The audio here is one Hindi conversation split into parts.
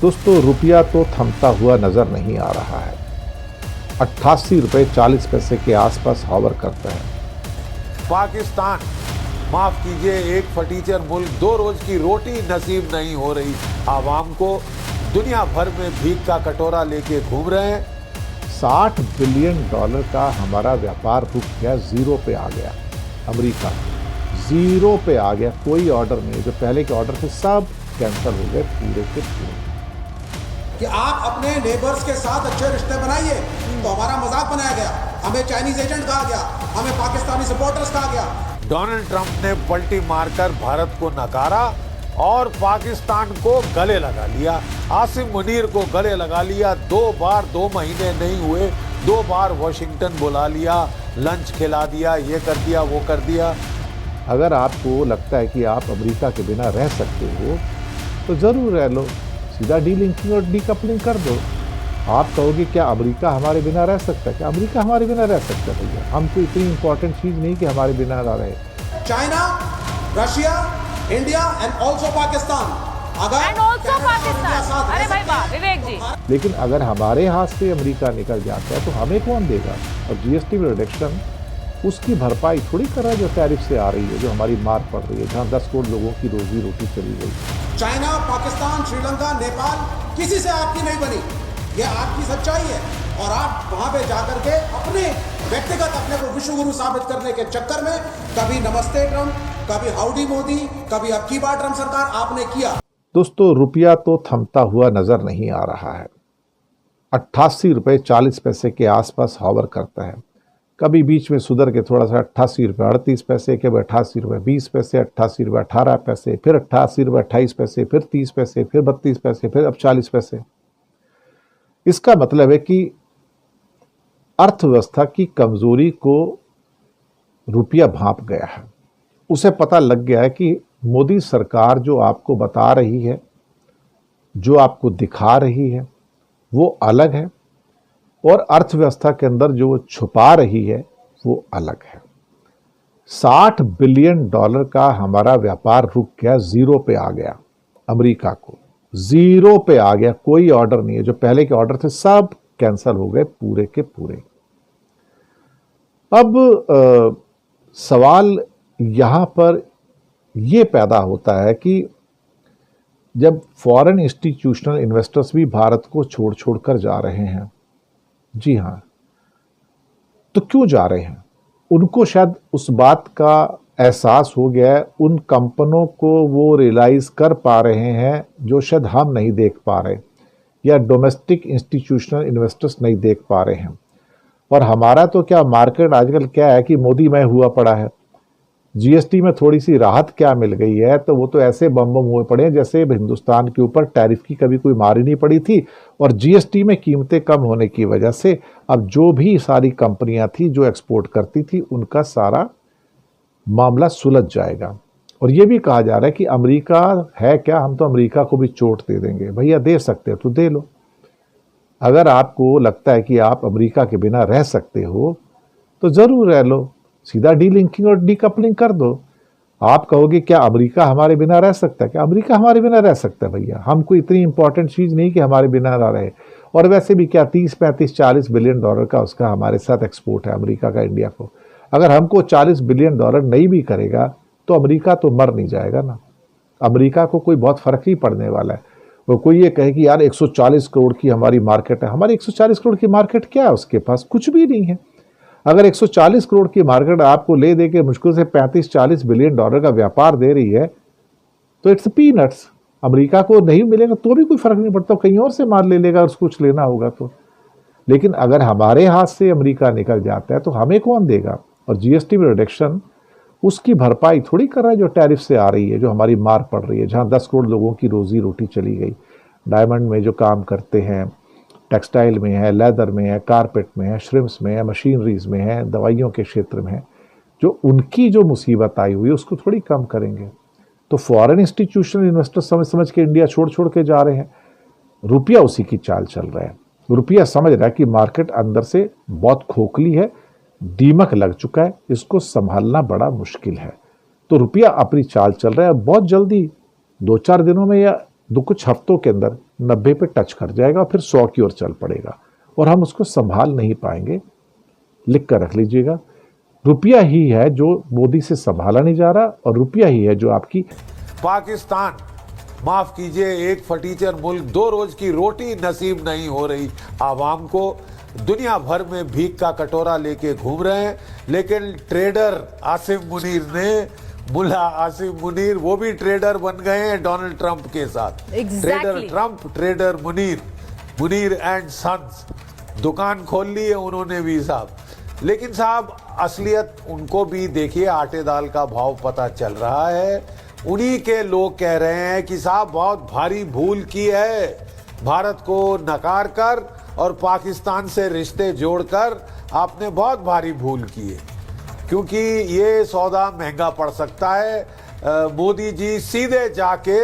दोस्तों रुपया तो थमता हुआ नजर नहीं आ रहा है। 88 रुपये 40 पैसे के आसपास हॉवर करता है। पाकिस्तान, माफ कीजिए, एक फटीचर मुल्क, 2 रोज की रोटी नसीब नहीं हो रही आवाम को, दुनिया भर में भीख का कटोरा लेके घूम रहे हैं। $60 बिलियन का हमारा व्यापार रुक गया, जीरो पे आ गया। अमेरिका जीरो पे आ गया, कोई ऑर्डर नहीं। जो पहले के ऑर्डर थे सब कैंसिल हो गए पूरे के पूरे। कि आप अपने नेबर्स के साथ अच्छे रिश्ते बनाइए, तो हमारा मजाक बनाया गया, हमें चाइनीज एजेंट कहा गया, हमें पाकिस्तानी सपोर्टर्स कहा गया। डोनाल्ड ट्रंप ने पलटी मारकर भारत को नकारा और पाकिस्तान को गले लगा लिया। आसिम मुनीर को गले लगा लिया। 2 बार 2 महीने नहीं हुए, 2 बार वॉशिंगटन बुला लिया, लंच खिला दिया, ये कर दिया, वो कर दिया। अगर आपको लगता है कि आप अमेरिका के बिना रह सकते हो तो ज़रूर रह लो, सीधा डीलिंकिंग और डीकपलिंग कर दो। आप कहोगे क्या अमेरिका हमारे बिना रह सकता है? क्या अमेरिका हमारे बिना रह सकता है? भैया हम कोई इतनी इंपॉर्टेंट चीज़ नहीं कि हमारे बिना ना रहे। China, Russia, India and also Pakistan. अरे भाई वाह विवेक जी। लेकिन अगर हमारे हाथ से अमेरिका निकल जाता है तो हमें कौन देगा? और जीएसटी में रिडक्शन उसकी भरपाई थोड़ी कर रहा है जो टैरिफ से आ रही है, जो हमारी मार पड़ रही है, जहाँ 10 करोड़ लोगों की रोजी रोटी चली गई। चाइना, पाकिस्तान, श्रीलंका, नेपाल, किसी से आपकी नहीं बनी, ये आपकी सच्चाई है। और आप वहां पे जाकर के अपने व्यक्तिगत अपने को विश्व गुरु साबित करने के चक्कर में कभी नमस्ते ट्रंप, कभी हाउडी मोदी, कभी अब की बार ट्रंप सरकार आपने किया। दोस्तों रुपया तो थमता हुआ नजर नहीं आ रहा है। 88 रुपये 40 पैसे के आसपास हॉवर करता है। कभी बीच में सुधर के थोड़ा सा 88 रुपये 38 पैसे, कभी 88 रुपये 20 पैसे, 88 रुपये 18 पैसे, फिर 88 रुपये 28 पैसे, फिर 30 पैसे, फिर 32 पैसे, फिर अब 40 पैसे। इसका मतलब है कि अर्थव्यवस्था की कमजोरी को रुपया भांप गया है। उसे पता लग गया है कि मोदी सरकार जो आपको बता रही है, जो आपको दिखा रही है, वो अलग है, और अर्थव्यवस्था के अंदर जो वो छुपा रही है वो अलग है। $60 बिलियन का हमारा व्यापार रुक गया, जीरो पे आ गया। अमेरिका को जीरो पे आ गया, कोई ऑर्डर नहीं है। जो पहले के ऑर्डर थे सब कैंसिल हो गए पूरे के पूरे। अब सवाल यहां पर यह पैदा होता है कि जब फॉरेन इंस्टीट्यूशनल इन्वेस्टर्स भी भारत को छोड़ छोड़ कर जा रहे हैं, जी हाँ, तो क्यों जा रहे हैं? उनको शायद उस बात का एहसास हो गया है, उन कंपनियों को वो रियलाइज कर पा रहे हैं जो शायद हम नहीं देख पा रहे, या डोमेस्टिक इंस्टीट्यूशनल इन्वेस्टर्स नहीं देख पा रहे हैं। और हमारा तो क्या मार्केट आजकल क्या है कि मोदी मैं हुआ पड़ा है। जीएसटी में थोड़ी सी राहत क्या मिल गई है, तो वो तो ऐसे बम बम हुए पड़े हैं जैसे हिंदुस्तान के ऊपर टैरिफ की कभी कोई मार ही नहीं पड़ी थी। और जीएसटी में कीमतें कम होने की वजह से अब जो भी सारी कंपनियां थी जो एक्सपोर्ट करती थी, उनका सारा मामला सुलझ जाएगा। और ये भी कहा जा रहा है कि अमेरिका है क्या, हम तो अमेरिका को भी चोट दे देंगे। भैया दे सकते हो तो दे लो। अगर आपको लगता है कि आप अमेरिका के बिना रह सकते हो तो ज़रूर रह लो, सीधा डीलिंकिंग और डीकपलिंग कर दो। आप कहोगे क्या अमेरिका हमारे बिना रह सकता है? क्या अमेरिका हमारे बिना रह सकता है? भैया हम कोई इतनी इंपॉर्टेंट चीज़ नहीं कि हमारे बिना ना रहे। और वैसे भी क्या 30, 35, $40 बिलियन का उसका हमारे साथ एक्सपोर्ट है अमेरिका का इंडिया को। अगर हमको $40 बिलियन नहीं भी करेगा तो अमेरिका तो मर नहीं जाएगा ना। अमेरिका को कोई बहुत फ़र्क नहीं पड़ने वाला है। वो कोई ये कहे कि यार 140 करोड़ की हमारी मार्केट है। हमारी 140 करोड़ की मार्केट क्या है? उसके पास कुछ भी नहीं है। अगर 140 करोड़ की मार्केट आपको ले दे के मुश्किल से 35-40 बिलियन का व्यापार दे रही है तो इट्स पीनट्स। अमेरिका को नहीं मिलेगा तो भी कोई फर्क नहीं पड़ता, कहीं और से माल ले लेगा उसको कुछ लेना होगा तो। लेकिन अगर हमारे हाथ से अमेरिका निकल जाता है तो हमें कौन देगा? और जीएसटी में रिडक्शन उसकी भरपाई थोड़ी कर रहा है जो टैरिफ से आ रही है, जो हमारी मार पड़ रही है, जहाँ 10 करोड़ लोगों की रोजी रोटी चली गई। डायमंड में जो काम करते हैं, टेक्सटाइल में है, लेदर में है, कारपेट में है, श्रिम्स में है, मशीनरीज में है, दवाइयों के क्षेत्र में है, जो उनकी जो मुसीबत आई हुई है उसको थोड़ी कम करेंगे। तो फॉरेन इंस्टीट्यूशनल इन्वेस्टर समझ समझ के इंडिया छोड़ छोड़ के जा रहे हैं। रुपया उसी की चाल चल रहा है। रुपया समझ रहा है कि मार्केट अंदर से बहुत खोखली है, दीमक लग चुका है, इसको संभालना बड़ा मुश्किल है। तो रुपया अपनी चाल चल रहा है। बहुत जल्दी 2-4 दिनों में या कुछ हफ्तों के अंदर 90 पे टच कर जाएगा और फिर 100 की ओर चल पड़ेगा और हम उसको संभाल नहीं पाएंगे। लिख कर रख लीजिएगा, रुपया ही है जो मोदी से संभाला नहीं जा रहा और रुपया ही है जो आपकी पाकिस्तान, माफ कीजिए, एक फटीचर मुल्क, 2 रोज की रोटी नसीब नहीं हो रही आवाम को, दुनिया भर में भीख का कटोरा लेके घूम रहे हैं। लेकिन ट्रेडर आसिम मुनीर ने, मुल्ला आसिम मुनीर, वो भी ट्रेडर बन गए हैं डोनाल्ड ट्रंप के साथ। Trader Trump, trader Munir, Munir and sons, दुकान खोल ली है उन्होंने भी साहब। लेकिन साहब असलियत उनको भी देखिए, आटे दाल का भाव पता चल रहा है। उन्हीं के लोग कह रहे हैं कि साहब बहुत भारी भूल की है, भारत को नकार कर और पाकिस्तान से रिश्ते जोड़कर आपने बहुत भारी भूल की है, क्योंकि ये सौदा महंगा पड़ सकता है। मोदी जी सीधे जाके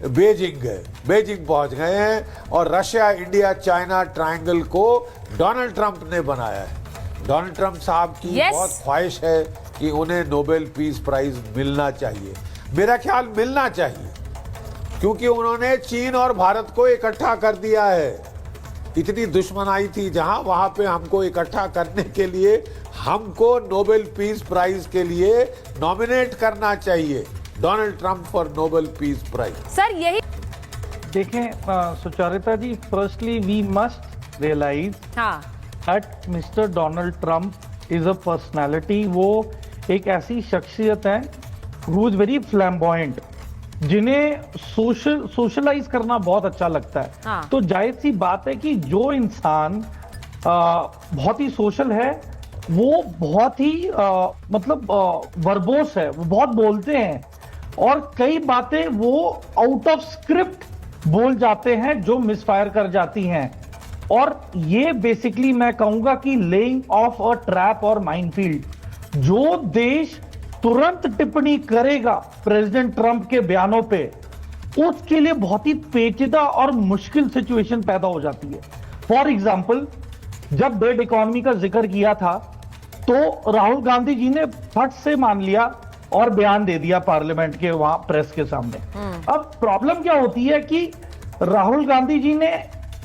बेजिंग पहुंच गए हैं और रशिया, इंडिया, चाइना ट्रायंगल को डोनाल्ड ट्रंप ने बनाया है। डोनाल्ड ट्रंप साहब की बहुत ख्वाहिश है कि उन्हें नोबेल पीस प्राइज मिलना चाहिए। मेरा ख्याल मिलना चाहिए, क्योंकि उन्होंने चीन और भारत को इकट्ठा कर दिया है। इतनी दुश्मनाई थी जहां, वहां पे हमको इकट्ठा करने के लिए हमको नोबेल पीस प्राइज के लिए नॉमिनेट करना चाहिए Donald Trump for Nobel peace prize. Sir यही देखें Sucharita ji, firstly we must realise that mister Donald Trump is a personality. वो एक ऐसी शख्सियत है हु इज वेरी फ्लैम्बॉयंट, जिन्हें सोशलाइज करना बहुत अच्छा लगता है। तो जाहिर सी बात है कि जो इंसान बहुत ही सोशल है, वो बहुत ही वर्बोस है, वो बहुत बोलते हैं और कई बातें वो आउट ऑफ स्क्रिप्ट बोल जाते हैं जो मिसफायर कर जाती हैं। और ये बेसिकली मैं कहूंगा कि लेइंग ऑफ अ ट्रैप और माइनफील्ड, जो देश तुरंत टिप्पणी करेगा प्रेसिडेंट ट्रंप के बयानों पे, उसके लिए बहुत ही पेचीदा और मुश्किल सिचुएशन पैदा हो जाती है। फॉर एग्जाम्पल, जब डेड इकोनॉमी का जिक्र किया था तो राहुल गांधी जी ने फट से मान लिया और बयान दे दिया पार्लियामेंट के वहां प्रेस के सामने। अब प्रॉब्लम क्या होती है कि राहुल गांधी जी ने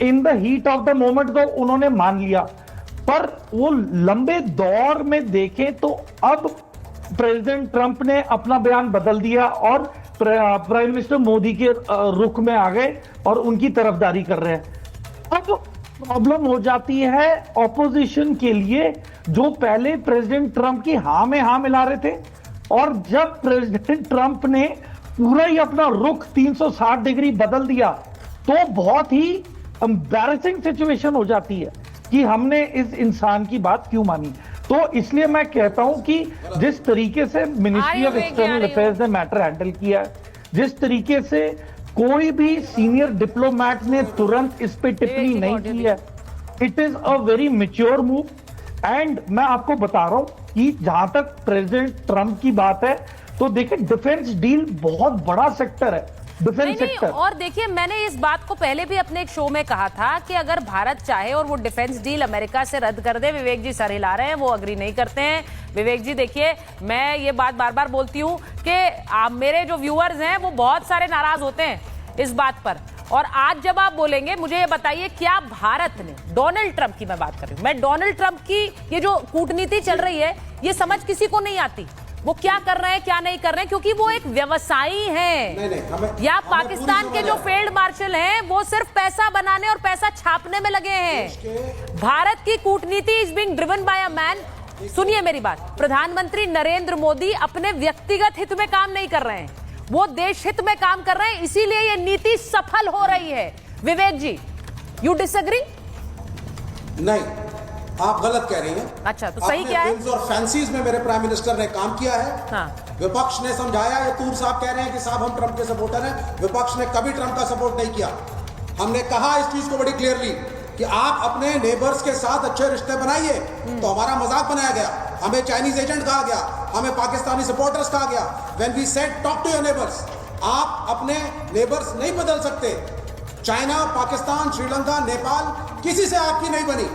in the heat of the moment तो उन्होंने मान लिया, पर वो लंबे दौर में देखें तो अब प्रेसिडेंट ट्रंप ने अपना बयान बदल दिया और प्राइम मिनिस्टर मोदी के रुख में आ गए और उनकी तरफदारी कर रहे हैं। अब प्रॉब्लम हो जाती है ऑपोजिशन के लिए, जो पहले प्रेसिडेंट ट्रंप की हां में हां मिला रहे थे, और जब प्रेसिडेंट ट्रंप ने पूरा ही अपना रुख 360 डिग्री बदल दिया तो बहुत ही एम्बैरेसिंग सिचुएशन हो जाती है कि हमने इस इंसान की बात क्यों मानी। तो इसलिए मैं कहता हूं कि जिस तरीके से मिनिस्ट्री ऑफ एक्सटर्नल अफेयर्स ने मैटर हैंडल किया है, जिस तरीके से कोई भी सीनियर डिप्लोमैट ने तुरंत इस पे टिप्पणी नहीं की है, it is a very mature move. And मैं आपको बता रहा हूं कि जहां तक प्रेसिडेंट ट्रंप की बात है, तो देखिए डिफेंस डील बहुत बड़ा सेक्टर है, डिफेंस सेक्टर। और देखिए, मैंने इस बात को पहले भी अपने एक शो में कहा था कि अगर भारत चाहे और वो डिफेंस डील अमेरिका से रद्द कर दे, विवेक जी सर हिला रहे हैं, वो अग्री नहीं करते हैं। विवेक जी देखिए, मैं ये बात बार बार बोलती हूँ कि मेरे जो व्यूअर्स हैं वो बहुत सारे नाराज होते हैं इस बात पर, और आज जब आप बोलेंगे, मुझे ये बताइए, क्या भारत ने, डोनाल्ड ट्रंप की मैं बात कर रही हूँ, मैं डोनाल्ड ट्रंप की ये जो कूटनीति चल रही है, ये समझ किसी को नहीं आती, वो क्या कर रहे हैं क्या नहीं कर रहे हैं, क्योंकि वो एक व्यवसायी हैं। या पाकिस्तान के जो फील्ड मार्शल हैं वो सिर्फ पैसा बनाने और पैसा छापने में लगे हैं। भारत की कूटनीति is being driven by a man. सुनिए मेरी बात, प्रधानमंत्री नरेंद्र मोदी अपने व्यक्तिगत हित में काम नहीं कर रहे हैं, वो देश हित में काम कर रहे हैं, इसीलिए ये नीति सफल हो रही है। विवेक जी, यू डिसएग्री? नहीं, आप गलत कह रही हैं। अच्छा, तो सही क्या है? और फैंसीज में मेरे प्राइम मिनिस्टर ने काम किया है। हाँ। विपक्ष ने समझाया, ये तूर साहब कह रहे हैं कि साहब हम ट्रंप के सपोर्टर हैं, विपक्ष ने कभी ट्रंप का सपोर्ट नहीं किया। हमने कहा इस चीज को बड़ी क्लियरली कि आप अपने नेबर्स के साथ अच्छे रिश्ते बनाइए, तो हमारा मजाक बनाया गया, हमें चाइनीज एजेंट कहा गया, हमें पाकिस्तानी सपोर्टर्स कहा गया। When we said talk to your neighbours, आप अपने नेबर्स नहीं बदल सकते। चाइना, पाकिस्तान, श्रीलंका, नेपाल, किसी से आपकी नहीं बनी,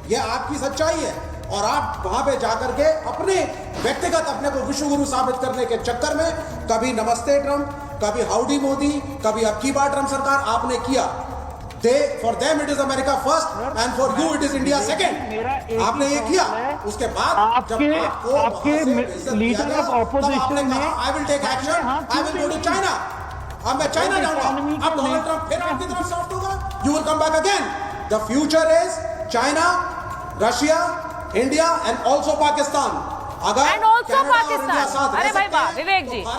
ये आपकी सच्चाई है। और आप वहां पे जाकर के अपने व्यक्तिगत अपने को विश्वगुरु साबित करने के चक्कर में कभी नमस्ते ट्रंप, कभी हाउडी मोदी, कभी अब की बार ट्रंप सरकार आपने किया। for them it is America first and for you it is India second. आपने ये किया, उसके बाद आपके लीडर ऑफ ऑपोजिशन ने I will take action, I will go to China. अब मैं चाइना जाऊंगा, अब डोनाल्ड ट्रंप फिर आपकी तरफ सॉफ्ट होगा, you will come back again. The future is China, Russia, India and also Pakistan. अगर And also कनाडा और Pakistan. इंडिया साथ रह अरे भाई सकते वाह, हैं, विवेक जी। तो